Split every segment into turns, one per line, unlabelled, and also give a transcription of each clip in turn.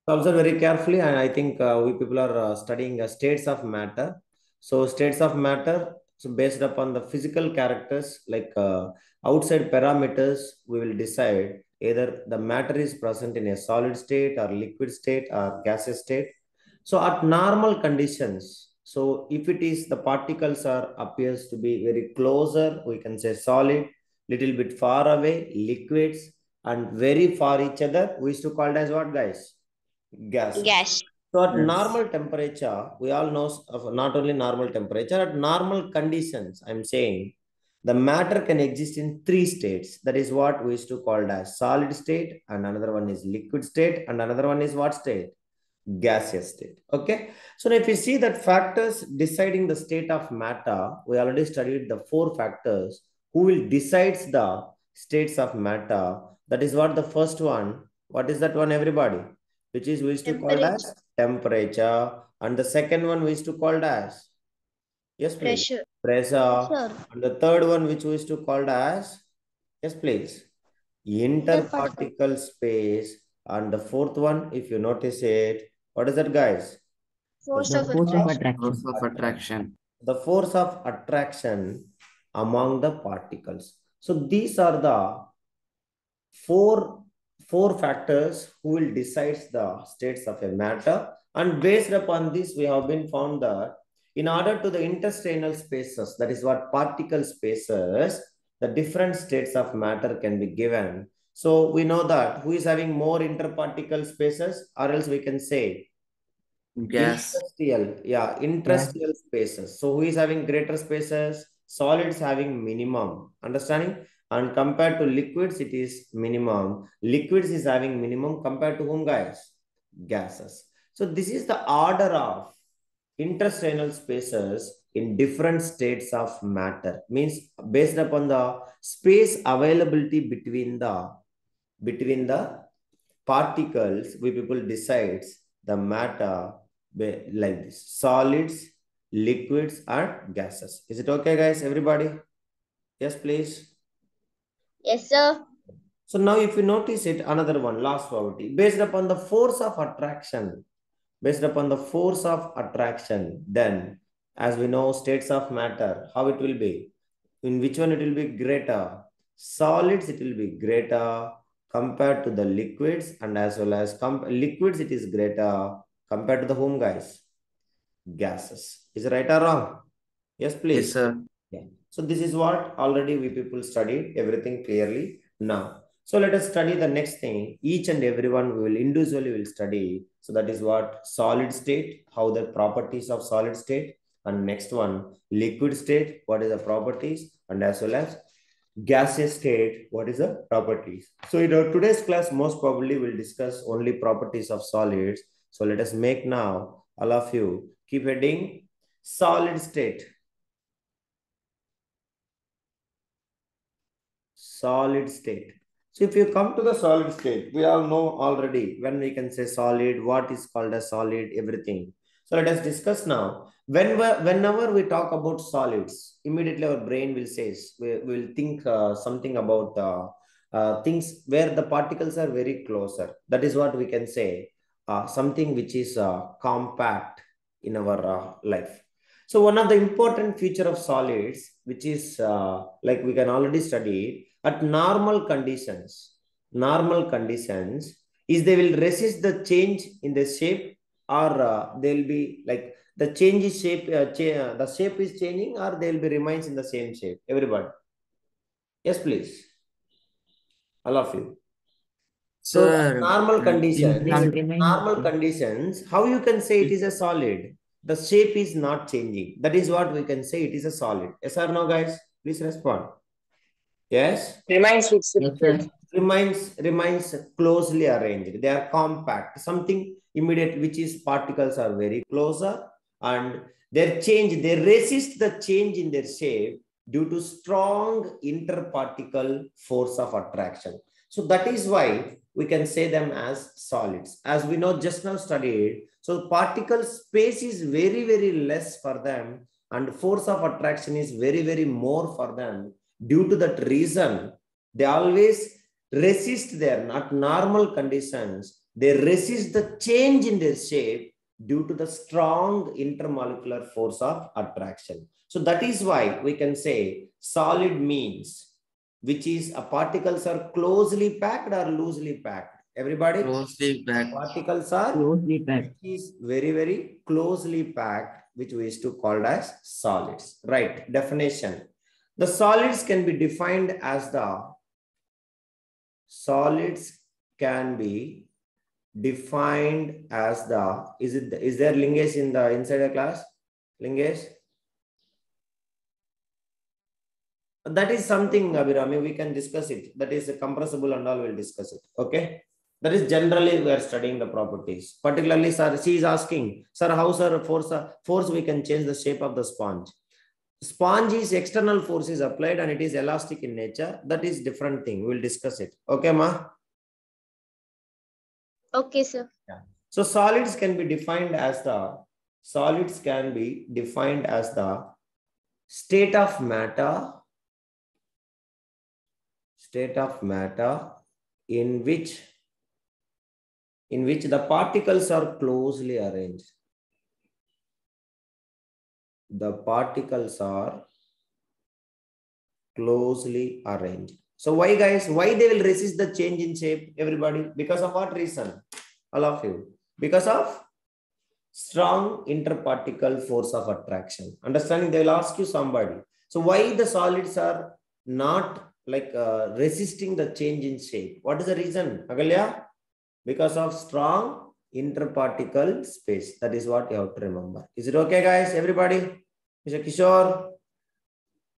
Observe very carefully, and I think we people are studying states of matter. So states of matter, so based upon the physical characters like outside parameters, we will decide either the matter is present in a solid state or liquid state or gaseous state. So at normal conditions, so if it is the particles are appears to be very closer, we can say solid, little bit far away, liquids, and very far each other, we used to call it as what, guys? Gases.
Gas.
So at
Yes.
normal temperature, we all know of not only normal temperature, at normal conditions, I'm saying the matter can exist in three states. That is what we used to call it as solid state, and another one is liquid state, and another one is what state? Gaseous state. Okay. So now if you see that factors deciding the state of matter, we already studied the four factors who will decides the states of matter. That is what the first one. What is that one, everybody? Which is we used to call it
Temperature.
as temperature, and the second one we used to call it as, yes please,
Pressure.
pressure,
Pressure.
and the third one which we used to call it as, yes please,
Interparticle.
interparticle space, and the fourth one, if you notice it, what is that, guys? The
Force
The
of
force
force of
of
attraction.
attraction.
Force of attraction.
the force of attraction among the particles. So these are the four four factors who will decide the states of a matter, and based upon this we have been found that in order to the interstitial spaces, that is what particle spaces, the different states of matter can be given. So we know that who is having more interparticle spaces, or else we can say
Gas.
Gas.
interstitial spaces. So who is having greater spaces? Solids having minimum, understanding? And compared to liquids, it is minimum. Liquids is having minimum compared to whom, guys? Gases. So this is the order of interstitial spaces in different states of matter. Means based upon the space availability between the particles, we people decides the matter like this: solids, liquids, and gases. Is it okay, guys? Everybody? Yes, please.
Yes, sir.
So now if you notice it, another one, last property, based upon the force of attraction, based upon the force of attraction, then as we know states of matter, how it will be? In which one it will be greater? Solids, it will be greater compared to the liquids, and as well as liquids, it is greater compared to the whom, guys? Gases. Is it right or wrong? Yes,
Yes,
please.
sir.
Yeah. So this is what already we people studied everything clearly now. So let us study the next thing. Each and everyone we will individually will study. So that is what solid state, how the properties of solid state, and next one liquid state, what is the properties, and as well as gaseous state, what is the properties. So in our today's class, most probably we'll discuss only properties of solids. So let us make now all of you keep heading solid state. Solid state. So if you come to the solid state, we all know already when we can say solid, what is called as solid, everything. So let us discuss now. Whenever we talk about solids, immediately our brain will say, we will think something about things where the particles are very closer. That is what we can say, something which is compact in our life. So one of the important feature of solids, which is like we can already study at normal conditions is they will resist the change in the shape, or they'll be like the change is shape, the shape is changing, or they'll be remains in the same shape. Everybody. Yes, please. All of you. So
Sir,
normal
They
conditions,
will remain.
normal conditions, how you can say it is a solid? The shape is not changing. That is what we can say it is a solid. Yes or no, guys? Please respond. Yes?
Remains fixed.
Yes, sir.
Remains closely arranged. They are compact. Something immediate, which is particles are very closer, and they resist the change in their shape due to strong interparticle force of attraction. So that is why we can say them as solids. As we know just now studied, so particle space is very, very less for them, and force of attraction is very, very more for them. Due to that reason, they always resist their not normal conditions. they resist the change in their shape due to the strong intermolecular force of attraction. So that is why we can say solid means which is a particles are closely packed or loosely packed. Everybody?
Closely packed.
Particles are
Closely packed.
is very, very closely packed, which we used to call as solids. Right. Definition. The solids can be defined as the solids can be defined as the is there Lingesh in the inside the class? Lingesh? That is something, Abhirami, we can discuss it. That is compressible and all, we'll discuss it. Okay. That is generally we are studying the properties. Particularly, sir, she is asking, sir, how sir force we can change the shape of the sponge. Sponge is external force is applied and it is elastic in nature. That is different thing. We'll discuss it. Okay, ma?
Okay, sir.
Yeah. So solids can be defined as the state of matter in which the particles are closely arranged. The particles are closely arranged. So why, guys? Why they will resist the change in shape? Everybody, because of what reason? All of you. Because of strong interparticle force of attraction. Understanding? They will ask you somebody. So why the solids are not like resisting the change in shape? What is the reason, Agalya? Because of strong interparticle space. That is what you have to remember. Is it okay, guys? Everybody? Mr. Kishore?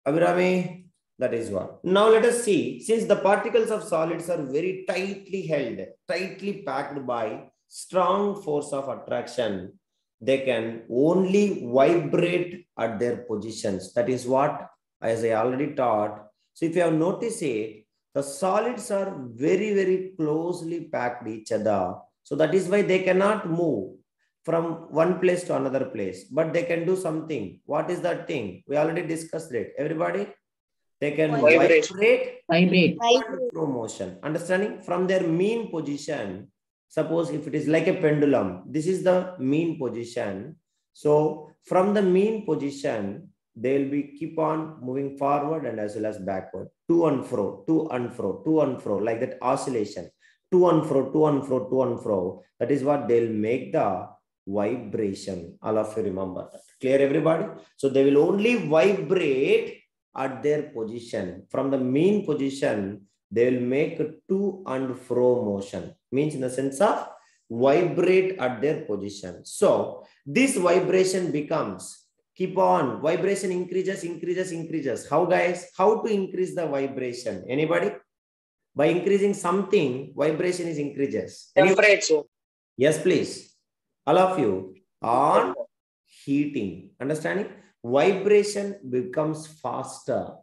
Abhirami? That is what. Now let us see. Since the particles of solids are very tightly held, tightly packed by strong force of attraction, they can only vibrate at their positions. That is what, as I already taught. So if you have noticed it, the solids are very, very closely packed each other. So that is why they cannot move from one place to another place, but they can do something. What is that thing? We already discussed it. Everybody? They can vibrate through motion. Understanding? From their mean position. Suppose if it is like a pendulum, this is the mean position. So from the mean position, they will be keep on moving forward and as well as backward, to and fro, to and fro, to and fro, like that oscillation, to and fro, to and fro, to and fro. That is what they'll make the vibration. All of you remember that. Clear, everybody? So they will only vibrate at their position. From the mean position, they will make a to and fro motion. Means in the sense of vibrate at their position. So this vibration becomes, keep on, vibration increases, increases, increases. How, guys? How to increase the vibration? Anybody? By increasing something, vibration is increases.
Temperature.
Yes, please. All of you. On heating. Understanding? Vibration becomes faster.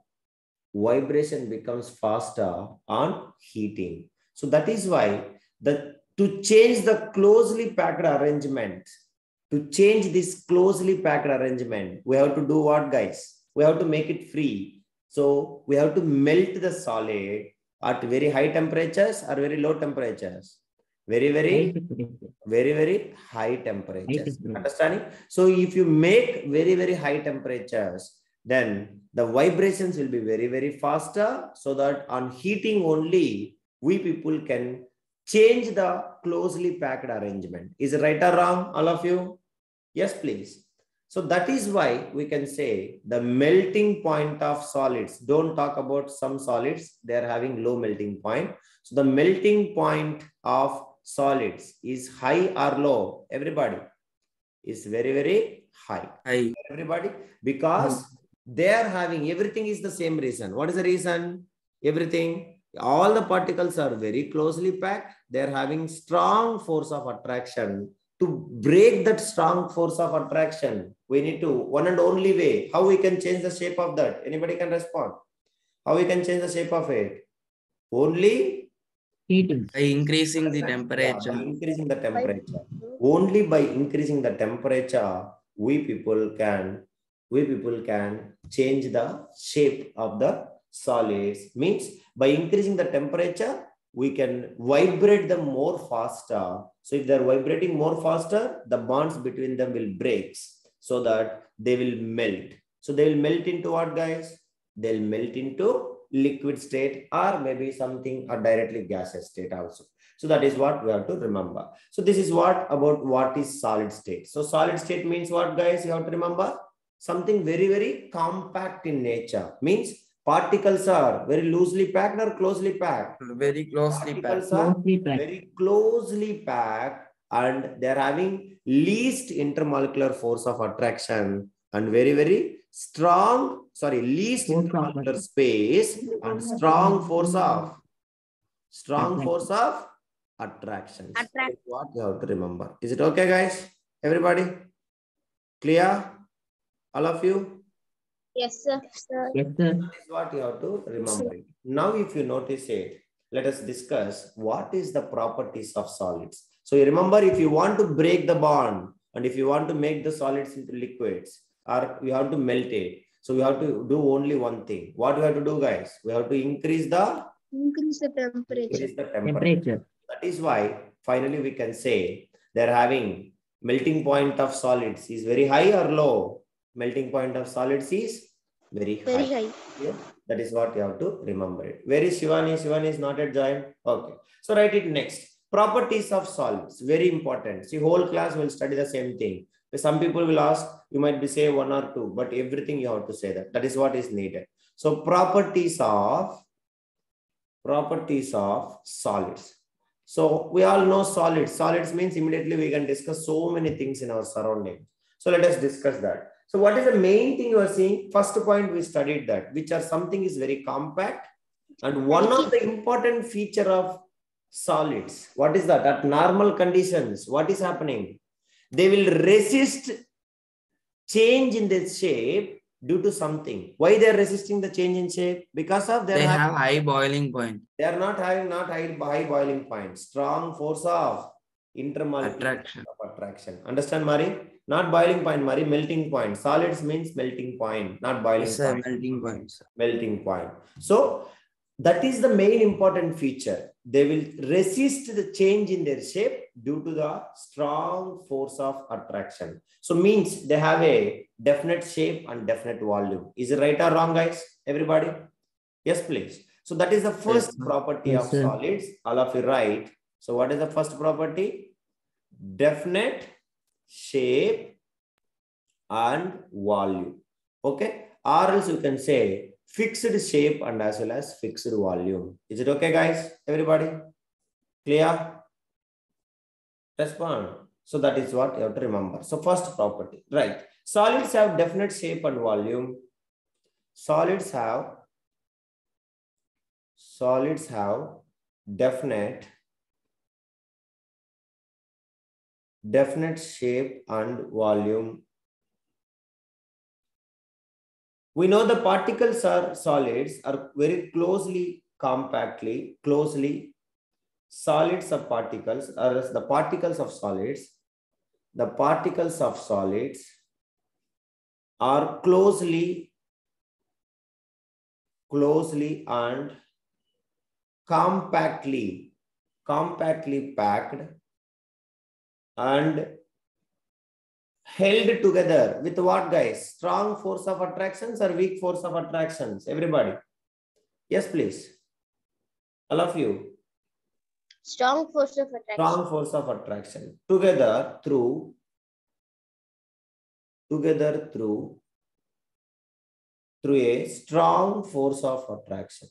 Vibration becomes faster on heating. So that is why to change the closely packed arrangement, we have to do what, guys? We have to make it free. So we have to melt the solid at very high temperatures or very low temperatures. Very, very high temperatures. Understanding? So if you make very, very high temperatures, then the vibrations will be very, very faster, so that on heating only, we people can change the closely packed arrangement. Is it right or wrong, all of you? Yes, please. So that is why we can say the melting point of solids. Don't talk about some solids. They are having low melting point. So the melting point of solids is high or low? Everybody, is very, very high.
High.
Everybody, because they are having, everything is the same reason. What is the reason? Everything, all the particles are very closely packed. They are having strong force of attraction. To break that strong force of attraction, we need to, one and only way, how we can change the shape of that? Anybody can respond? How we can change the shape of it? Only
Heating.
By increasing the temperature.
by increasing the temperature. Only by increasing the temperature, we people can change the shape of the solids. Means by increasing the temperature, we can vibrate them more faster. So if they're vibrating more faster, the bonds between them will break so that they will melt. So they will melt into what, guys? They'll melt into liquid state or maybe something or directly gaseous state also. So that is what we have to remember. So this is what about what is solid state. So solid state means what, guys? You have to remember something very, very compact in nature. Means particles are very loosely packed or closely packed?
Very closely packed.
Particles are very closely packed and they are having least intermolecular force of attraction and very, very strong, least intermolecular space and strong force of attraction. That is what you have to remember. Is it okay, guys? Everybody? Clear? All of you?
Yes, sir.
Yes, sir.
That is what you have to remember. Now, if you notice it, let us discuss what is the properties of solids. So you remember, if you want to break the bond and if you want to make the solids into liquids, or you have to melt it. So we have to do only one thing. What we have to do, guys? We have to increase the temperature. That is why finally we can say they're having melting point of solids is very high or low. Melting point of solids is very high. Yeah, that is what you have to remember it. Where is Shivani? Shivani is not at join. Okay. So write it next. Properties of solids. Very important. See, whole class will study the same thing. Some people will ask, you might be say one or two, but everything you have to say that. That is what is needed. So properties of solids. So we all know solids. Solids means immediately we can discuss so many things in our surrounding. So let us discuss that. So what is the main thing you are seeing? First point we studied that, which are something is very compact. And one of the important feature of solids, what is that? At normal conditions, what is happening? They will resist change in their shape due to something. Why they are resisting the change in shape? Because of
they have high boiling point.
They are not having high boiling point. Strong force of intermolecular attraction. Understand, Mari? Not boiling point, Mari. Melting point. Solids means melting point, not boiling point.
Melting point.
Melting point. So that is the main important feature. They will resist the change in their shape due to the strong force of attraction. So means they have a definite shape and definite volume. Is it right or wrong, guys? Everybody? Yes, please. So that is the first property of solids. All of you write. So what is the first property? Definite shape and volume. Okay. Or else you can say fixed shape and as well as fixed volume. Is it okay, guys? Everybody? Clear? Respond. So that is what you have to remember. So first property, right? Solids have definite shape and volume. Solids have definite shape and volume. We know the particles are solids are very compactly solids of particles, or the particles of solids. The particles of solids are closely and compactly packed and held together with what, guys? Strong force of attractions or weak force of attractions? Everybody? Yes, please. All of you.
Strong force of attraction.
Strong force of attraction. Together through a strong force of attraction.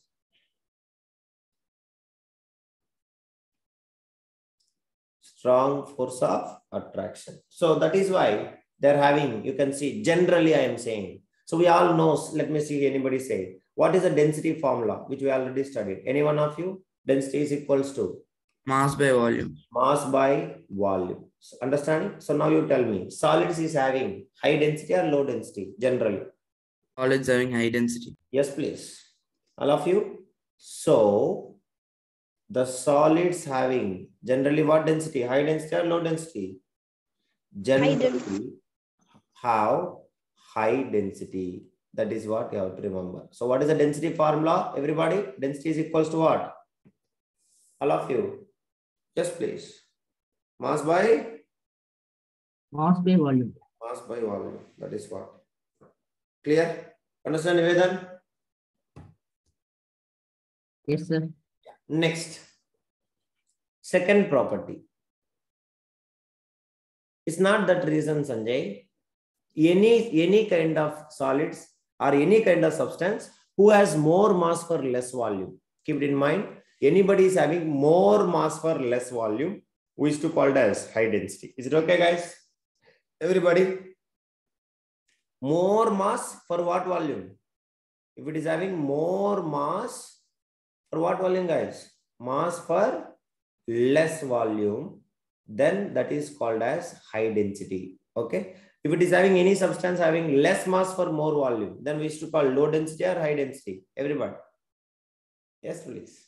Strong force of attraction. So that is why they're having, you can see, generally I am saying. So we all know, let me see anybody say, what is the density formula, which we already studied? Any one of you? Density is equals to?
Mass by volume.
Mass by volume. So understanding? So now you tell me, solids is having high density or low density generally?
Solids having high density.
Yes, please. All of you? So the solids having generally what density? High density or low density? Generally have high density. That is what you have to remember. So what is the density formula? Everybody? Density is equals to what? All of you. Yes, please. Mass by
volume.
mass by volume. That is what. Clear? Understand, Nivedan?
Yes, sir.
Next. Second property. It's not that reason, Sanjay. Any kind of solids or any kind of substance who has more mass for less volume. Keep it in mind. Anybody is having more mass for less volume, we used to call it as high density. Is it okay, guys? Everybody? More mass for what volume? If it is having more mass for what volume, guys? Mass for less volume, then that is called as high density. Okay. If it is having any substance having less mass for more volume, then we used to call low density or high density. Everybody? Yes, please.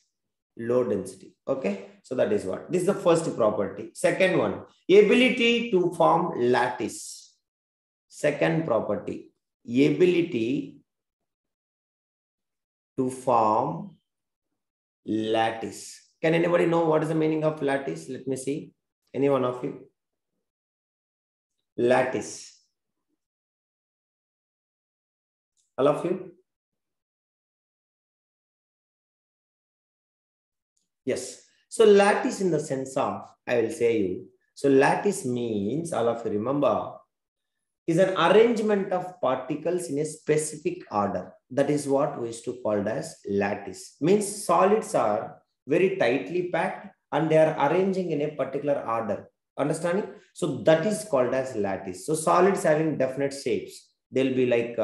Low density. Okay. So that is what. This is the first property. Second one, ability to form lattice. Second property, ability to form lattice. Can anybody know what is the meaning of lattice? Let me see. Any one of you? Lattice. All of you? Yes. So lattice in the sense of, I will say you. So lattice means, all of you remember, is an arrangement of particles in a specific order. That is what we used to call as lattice. Means solids are very tightly packed and they are arranging in a particular order. Understanding? So that is called as lattice. So solids having definite shapes. They'll be like,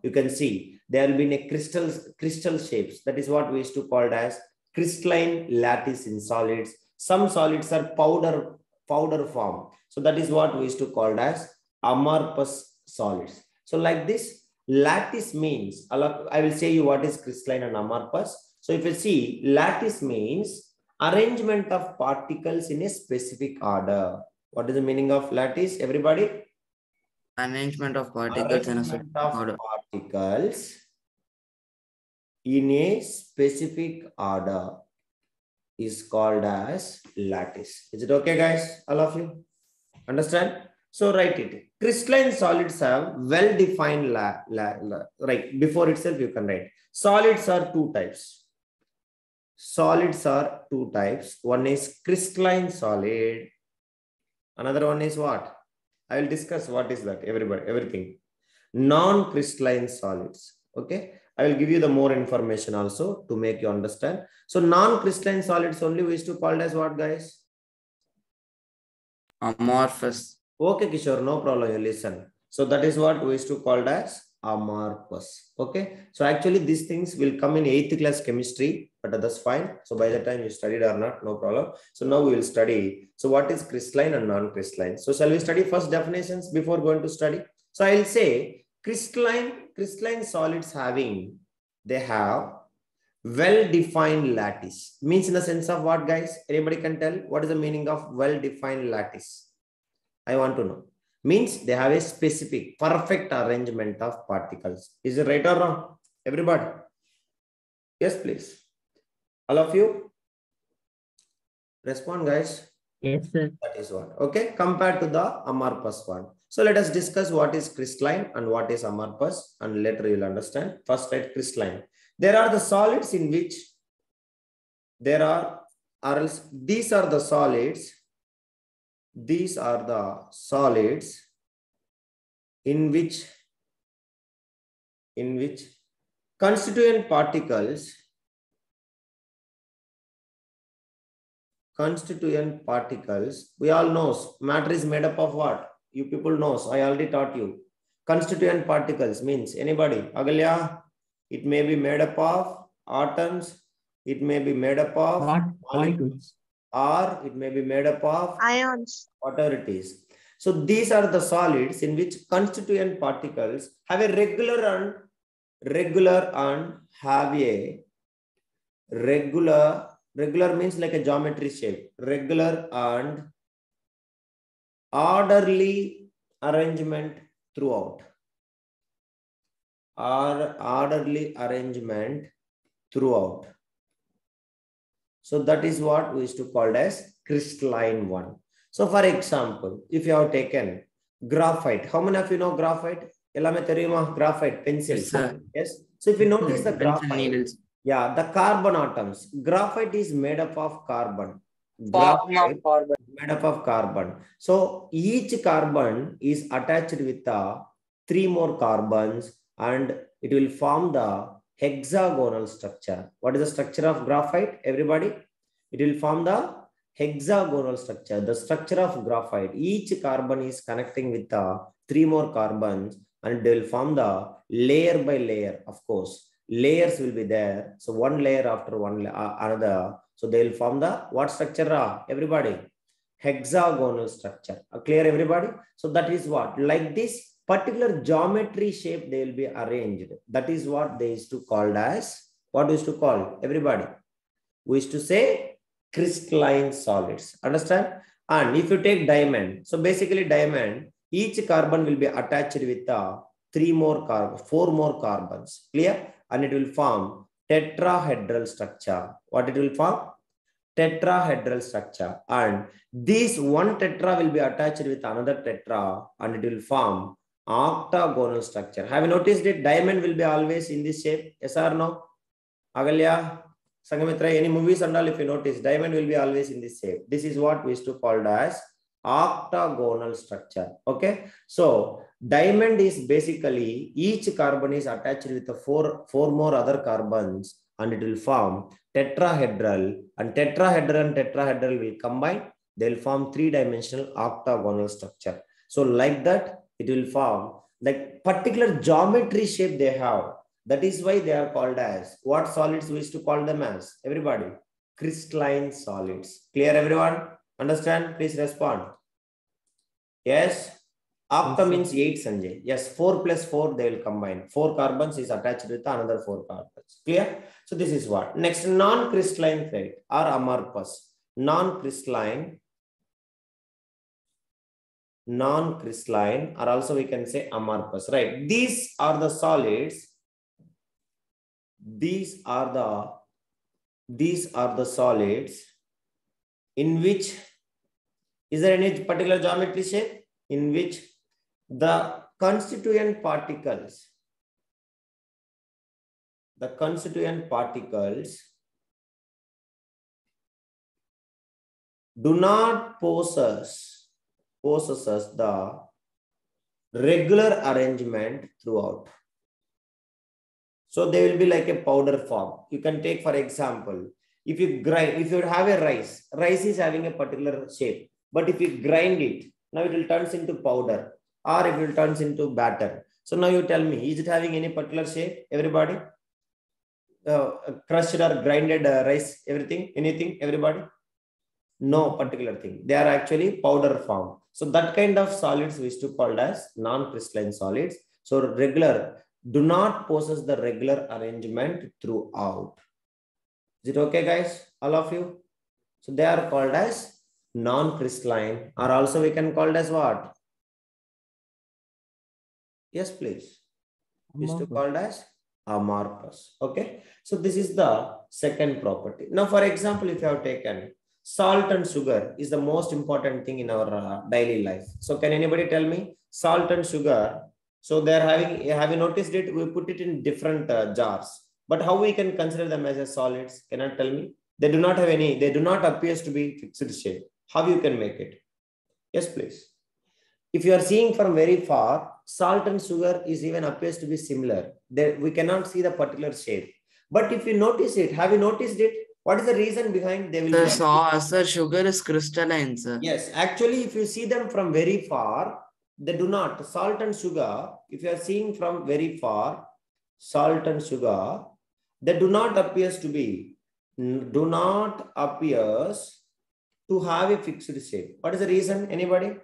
you can see, there will be in a crystal shapes. That is what we used to call as crystalline lattice in solids. Some solids are powder form. So that is what we used to call as amorphous solids. So like this, lattice means, I will say you what is crystalline and amorphous. So if you see, lattice means arrangement of particles in a specific order. What is the meaning of lattice, everybody?
Arrangement of particles in a certain order.
Particles in a specific order is called as lattice. Is it okay, guys? All of you understand? So write it. Crystalline solids have well-defined right. Before itself, you can write. Solids are two types. Solids are two types. One is crystalline solid. Another one is what? I will discuss what is that. Everybody, everything. Non-crystalline solids. Okay. I will give you the more information also to make you understand. So non-crystalline solids only we used to call as what, guys?
Amorphous.
Okay, Kishore, no problem. You listen. So that is what we used to call as amorphous. Okay. So actually these things will come in 8th class chemistry, but that's fine. So by the time you studied or not, no problem. So now we will study. So what is crystalline and non-crystalline? So shall we study first definitions before going to study? So I'll say crystalline solids they have well-defined lattice. Means in the sense of what, guys? Anybody can tell what is the meaning of well-defined lattice? I want to know. Means they have a specific, perfect arrangement of particles. Is it right or wrong? Everybody? Yes, please. All of you? Respond, guys.
Yes, sir.
That is what. Okay. Compared to the amorphous one. So let us discuss what is crystalline and what is amorphous, and later you'll understand. First, write crystalline. There are the solids in which there are, or else these are the solids. These are the solids in which constituent particles we all know matter is made up of what? You people knows. I already taught you. Constituent particles means anybody? Agalya, it may be made up of atoms. It may be made up of molecules. Or it may be made up of
Ions.
whatever it is. So these are the solids in which constituent particles have a regular means like a geometry shape, regular and orderly arrangement throughout. So that is what we used to call as crystalline one. So for example, if you have taken graphite, how many of you know graphite? Graphite pencil.
Yes, sir.
Yes. So if you notice the
Pencil
graphite,
needles.
yeah, the carbon atoms. Graphite is made up of carbon. Graphite made up of carbon. So each carbon is attached with the 3 more carbons and it will form the hexagonal structure. What is the structure of graphite, everybody? It will form the hexagonal structure. The structure of graphite, each carbon is connecting with the 3 more carbons and they will form the layer by layer. Of course, layers will be there. So one layer after one another. So they will form the what structure? Everybody, hexagonal structure. Clear, everybody? So that is what, like this particular geometry shape they will be arranged. That is what they used to call as, what we used to call, everybody? We used to say crystalline solids. Understand? And if you take diamond, so basically diamond, each carbon will be attached with 4 more carbons. Clear? And it will form tetrahedral structure. What it will form? Tetrahedral structure. And this one tetra will be attached with another tetra and it will form octagonal structure. Have you noticed it? Diamond will be always in this shape. Yes or no? Agalya, Sangamitra, any movies and all, if you notice, diamond will be always in this shape. This is what we used to call as octagonal structure. Okay. So diamond is basically each carbon is attached with the four more other carbons and it will form tetrahedral, and tetrahedral will combine. They will form 3-dimensional octagonal structure. So like that, it will form like particular geometry shape they have. That is why they are called as, what solids we used to call them as, everybody? Crystalline solids. Clear, everyone? Understand? Please respond. Yes. Octa means 8, Sanjay. Yes, 4 plus 4 they will combine. 4 carbons is attached with another 4 carbons. Clear? So this is what. Next, non-crystalline ferrite or amorphous. Non-crystalline, or also we can say amorphous, right? These are the solids. These are the solids in which, is there any particular geometry shape in which the constituent particles do not possess the regular arrangement throughout. So they will be like a powder form. You can take, for example, if you have a rice is having a particular shape, but if you grind it, now it will turn into powder or it will turn into batter. So now you tell me, is it having any particular shape, everybody? Crushed or grinded rice, anything, everybody? No particular thing. They are actually powder form. So that kind of solids we used to call as non-crystalline solids. So do not possess the regular arrangement throughout. Is it okay, guys? All of you? So they are called as non-crystalline, or also we can call it as what? Yes, please. We used to call it as amorphous. Okay. So this is the second property. Now, for example, if you have taken salt and sugar is the most important thing in our daily life. So can anybody tell me salt and sugar? So they are having, have you noticed it? We put it in different jars, but how we can consider them as solids? Can you tell me? They do not have any, they do not appear to be fixed shape. How you can make it? Yes, please. If you are seeing from very far, salt and sugar is even appears to be similar. There, we cannot see the particular shape. But if you notice it, have you noticed it? What is the reason behind they will
Sir, sugar is crystalline, sir.
Yes, actually, if you see them from very far, they do not. Salt and sugar, if you are seeing from very far, salt and sugar, they do not appears to have a fixed shape. What is the reason? Anybody?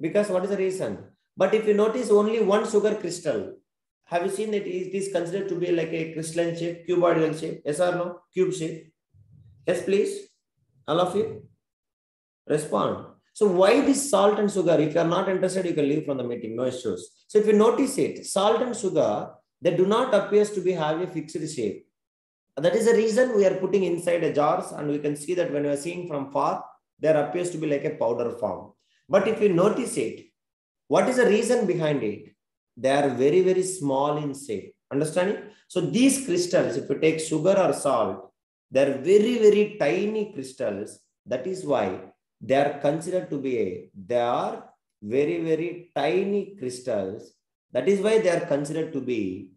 Because what is the reason? But if you notice only one sugar crystal, have you seen that it is considered to be like a crystalline shape, cuboidal shape? Yes or no? Cube shape. Yes, please. All of you respond. So why this salt and sugar? If you are not interested, you can leave from the meeting. No issues. So if you notice it, salt and sugar, they do not appear to be have a fixed shape. That is the reason we are putting inside the jars, and we can see that when we are seeing from far, there appears to be like a powder form. But if you notice it, what is the reason behind it? They are very, very small in shape. Understanding? So these crystals, if you take sugar or salt, they are very, very tiny crystals. That is why they are considered to be they are very, very tiny crystals. That is why they are considered to be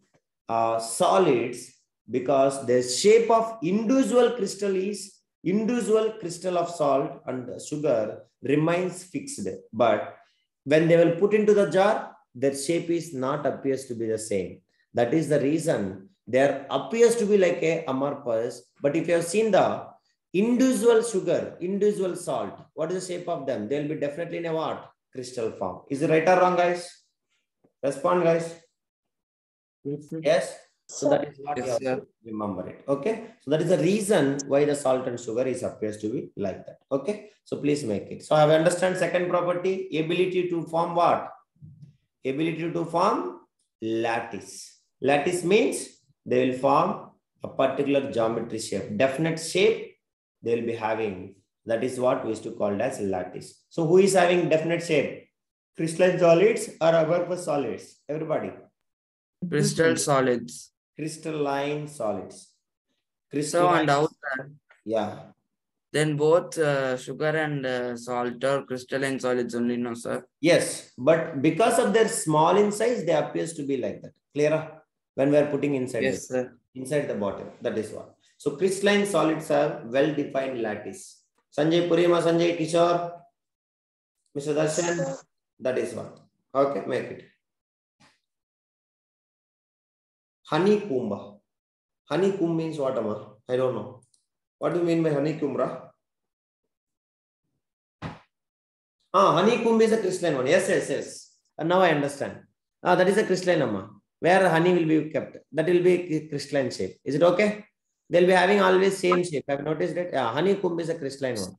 solids, because the shape of individual crystal of salt and sugar remains fixed. But when they will put into the jar, their shape is not appears to be the same. That is the reason there appears to be like a amorphous. But if you have seen the individual sugar, individual salt, what is the shape of them? They will be definitely in a what? Crystal form. Is it right or wrong, guys? Respond, guys.
Yes, sir.
Yes. So that is what you
Yes,
have to remember it. Okay. So that is the reason why the salt and sugar is appears to be like that. Okay. So please make it. So I have understand second property, ability to form what? Ability to form lattice. Lattice means they will form a particular geometry shape, definite shape they will be having. That is what we used to call as lattice. So who is having definite shape? Crystalline solids or amorphous solids? Everybody.
Crystal solids.
Crystalline solids.
So
Crystalline.
and out,
Yeah.
then both sugar and salt or crystalline solids only, no, sir?
Yes, but because of their small in size, they appears to be like that. Clear? When we are putting inside
Yes, sir.
inside the bottle. That is what. So crystalline solids have well-defined lattice. Sanjay Purima, Sanjay Kishore, Mr. Darshan, that is what. Okay, make it. Honeycomb. Honeycomb means what, Amma? I don't know. What do you mean by honeycomb, Ra? Honeycomb is a crystalline one. Yes. And now I understand. That is a crystalline, Amma. Where honey will be kept. That will be crystalline shape. Is it okay? They'll be having always same shape. Have you noticed it? Yeah, honeycomb is a crystalline one.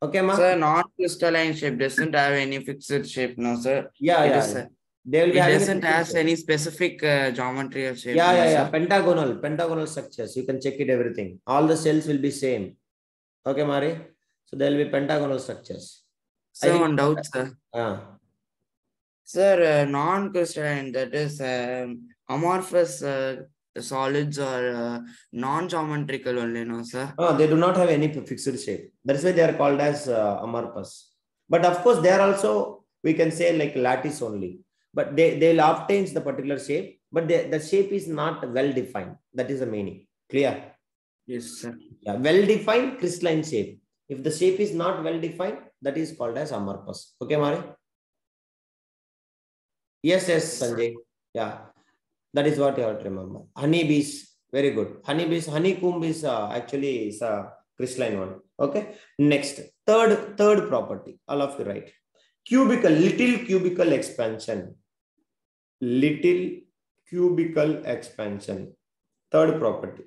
Okay, Amma?
Sir, non-crystalline shape doesn't have any fixed shape, no, sir.
Yeah. They will be
It
having
doesn't have
shape.
any specific geometrical shape.
Yeah,
no,
yeah.
sir.
Pentagonal structures. You can check it everything. All the cells will be same. Okay, Mari? So there will be pentagonal structures.
So one doubt, sir.
Sir,
Non-crystalline, that is amorphous solids or non-geometrical only, no, sir?
they do not have any fixed shape. That's why they are called as amorphous. But of course, they are also, we can say like lattice only. But they'll obtain the particular shape, but the shape is not well defined. That is the meaning. Clear?
Yes, sir.
Yeah, well defined crystalline shape. If the shape is not well defined, that is called as amorphous. Okay, Mari? Yes, Sanjay. Yeah, that is what you have to remember. Honeybees, very good. Honeycomb is actually is a crystalline one. Okay. Next, third property. All of you write. Little cubical expansion. Little cubical expansion. Third property.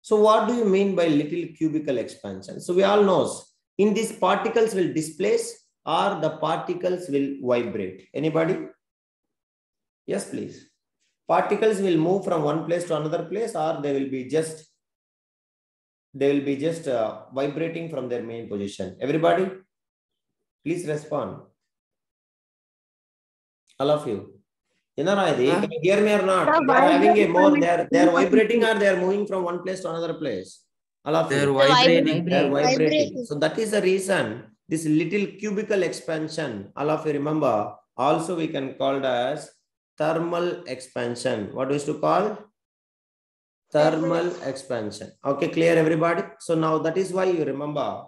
So what do you mean by little cubical expansion? So we all know in these particles will displace or the particles will vibrate. Anybody? Yes, please. Particles will move from one place to another place, or they will be just vibrating from their main position. Everybody, please respond. All of you. Can you hear me or not? They are having a more. They are vibrating or they are moving from one place to another place. All of
They're
you.
vibrating.
They are vibrating. So that is the reason. This little cubical expansion, all of you remember, also we can call it as thermal expansion. What is to call? Thermal expansion. Okay, clear everybody? So now that is why you remember.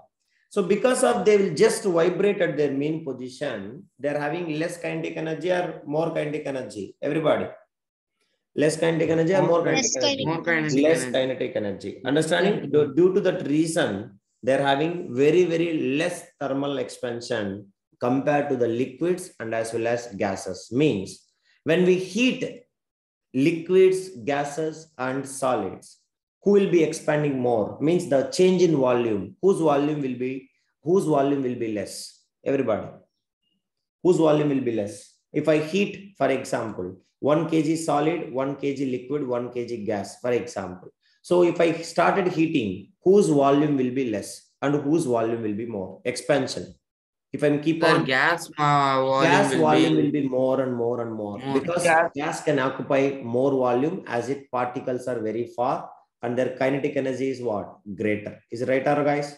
So because of they will just vibrate at their main position, they are having less kinetic energy or more kinetic energy. Everybody. Less kinetic energy or more kinetic energy?
More kinetic
Less
energy.
kinetic energy. Understanding? Due to that reason, they're having very, very less thermal expansion compared to the liquids and as well as gases. Means when we heat liquids, gases, and solids, who will be expanding more? Means the change in volume. Whose volume will be less? Everybody. Whose volume will be less? If I heat, for example, 1 kg solid, 1 kg liquid, 1 kg gas, for example. So if I started heating, whose volume will be less and whose volume will be more? Expansion. If I keep
Sir,
on,
gas
gas volume will
be
be more and more and more,
more.
because gas can occupy more volume as its particles are very far and their kinetic energy is what? Greater. Is it right, or guys?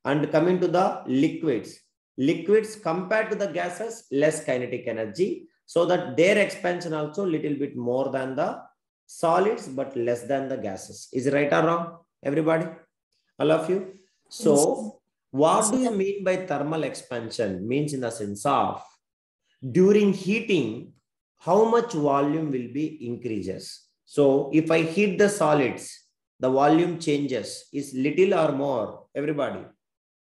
And coming to the liquids, liquids compared to the gases, less kinetic energy, so that their expansion also little bit more than the solids but less than the gases. Is it right or wrong, everybody? All of you? So what do you mean by thermal expansion? Means in the sense of during heating, how much volume will be increases. So if I heat the solids, the volume changes is little or more, everybody.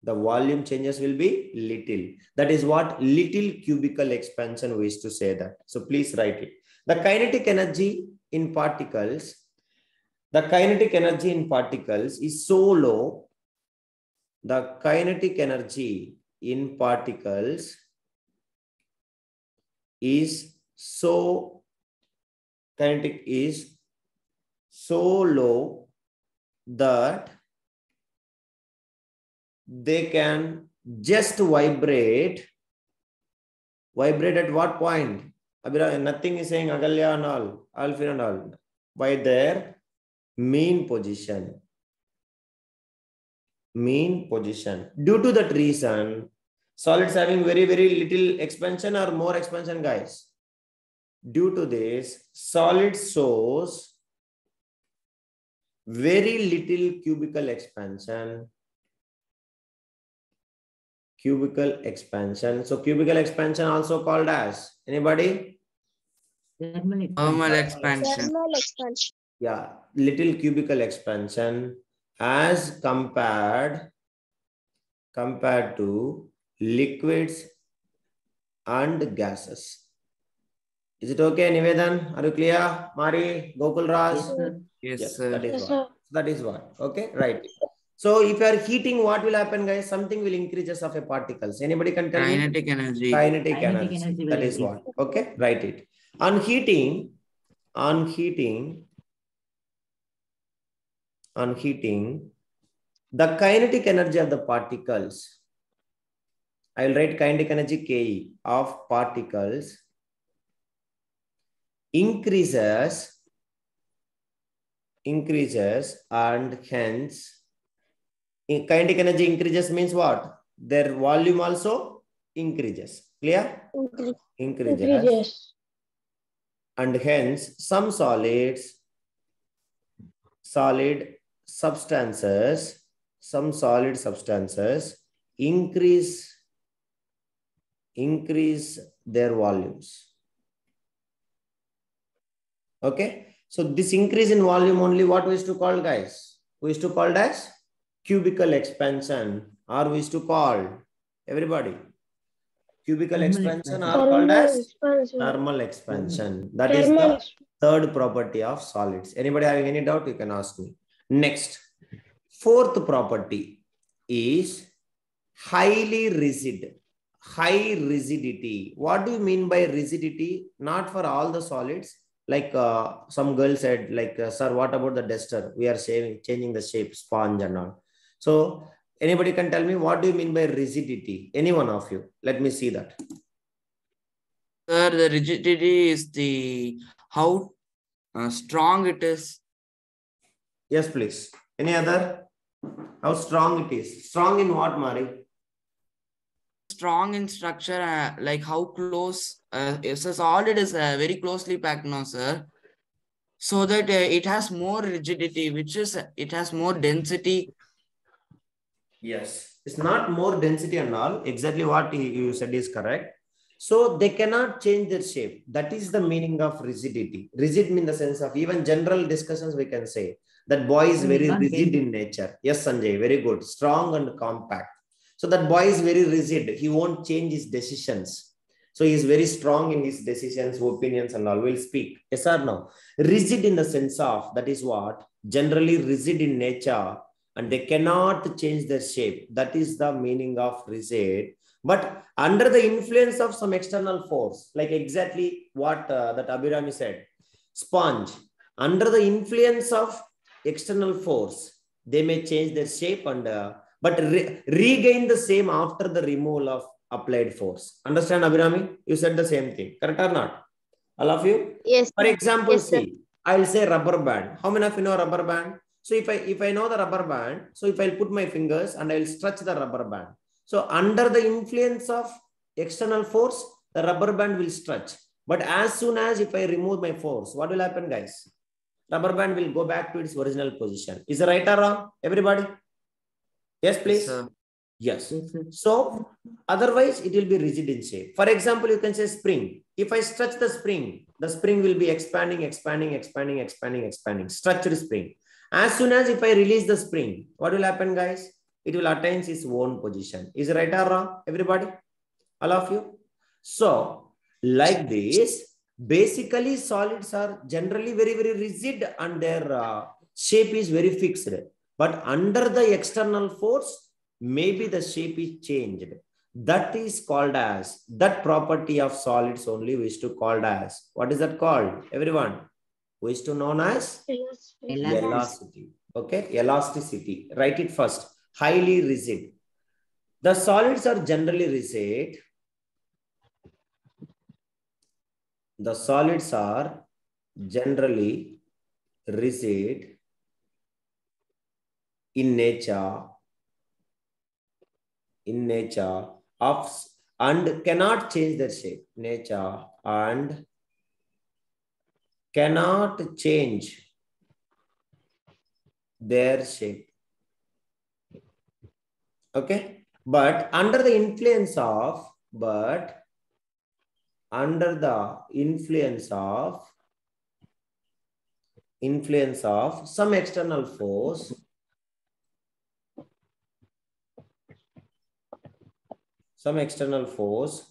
The volume changes will be little. That is what little cubical expansion we used to say that. So please write it. The kinetic energy in particles, is so low. The kinetic energy in particles is so low that they can just vibrate at what point? Nothing is saying Agalya and all, Alfin and all, by their mean position. Due to that reason, solids having very, very little expansion or more expansion, guys. Due to this, solids shows very little cubical expansion. So cubical expansion also called as, anybody?
Thermal expansion.
Thermal expansion.
Yeah, little cubical expansion as compared to liquids and gases. Is it okay, Nivedan? Are you clear? Mari, Gokul Raj?
Yes, sir.
Yes, sir.
That is what. Okay, right. So if you are heating, what will happen, guys? Something will increases of a particles. Anybody can tell me?
Kinetic energy.
Kinetic energy. That is what. Okay, write it. On heating, the kinetic energy of the particles, I will write kinetic energy Ke of particles increases and hence kinetic energy increases means what? Their volume also increases. Clear? Increases. And hence some solid substances increase their volumes. Okay, so this increase in volume only what we used to call, guys? We used to call as cubical expansion, or we used to call, everybody, cubical expansion are called as thermal expansion. That is the third property of solids. Anybody having any doubt, you can ask me. Next, fourth property is highly rigid. High rigidity. What do you mean by rigidity? Not for all the solids. Like some girl said, like, sir, what about the duster? We are changing the shape, sponge and all. So anybody can tell me, what do you mean by rigidity? Any one of you? Let me see that.
Sir, the rigidity is the how strong it is.
Yes, please. Any other? How strong it is? Strong in what, Mari?
Strong in structure, like how close. So solid is very closely packed now, sir. So that it has more rigidity, which is it has more density.
Yes, it's not more density and all. Exactly what you said is correct. So they cannot change their shape. That is the meaning of rigidity. Rigid in the sense of even general discussions, we can say that boy is very rigid in nature. Yes, Sanjay, very good. Strong and compact. So that boy is very rigid. He won't change his decisions. So he is very strong in his decisions, opinions and all. Will speak. Yes or no? Rigid in the sense of, that is what? Generally rigid in nature and they cannot change their shape. That is the meaning of rigid. But under the influence of some external force, like exactly what that Abhirami said, sponge, under the influence of external force, they may change their shape and but regain the same after the removal of applied force. Understand, Abhirami? You said the same thing. Correct or not? All of you?
Yes.
For example,
Yes, sir.
see, I'll say rubber band. How many of you know rubber band? So if I know the rubber band, so if I'll put my fingers and I'll stretch the rubber band. So under the influence of external force, the rubber band will stretch. But as soon as if I remove my force, what will happen, guys? Rubber band will go back to its original position. Is it right or wrong? Everybody? Yes, please.
Yes,
Yes. So otherwise it will be rigid in shape. For example, you can say spring. If I stretch the spring will be expanding, expanding, expanding, expanding, expanding. Structured spring. As soon as if I release the spring, what will happen, guys? It will attain its own position. Is it right or wrong? Everybody? All of you? So like this, basically solids are generally very, very rigid and their shape is very fixed. But under the external force, maybe the shape is changed. That is called as, that property of solids only we used to called as, what is that called? Everyone, we used to known as elasticity. Okay, elasticity. Write it first. Highly rigid. The solids are generally rigid. The solids are generally rigid in nature of and cannot change their shape. Nature and cannot change their shape. Okay, but under the influence of some external force,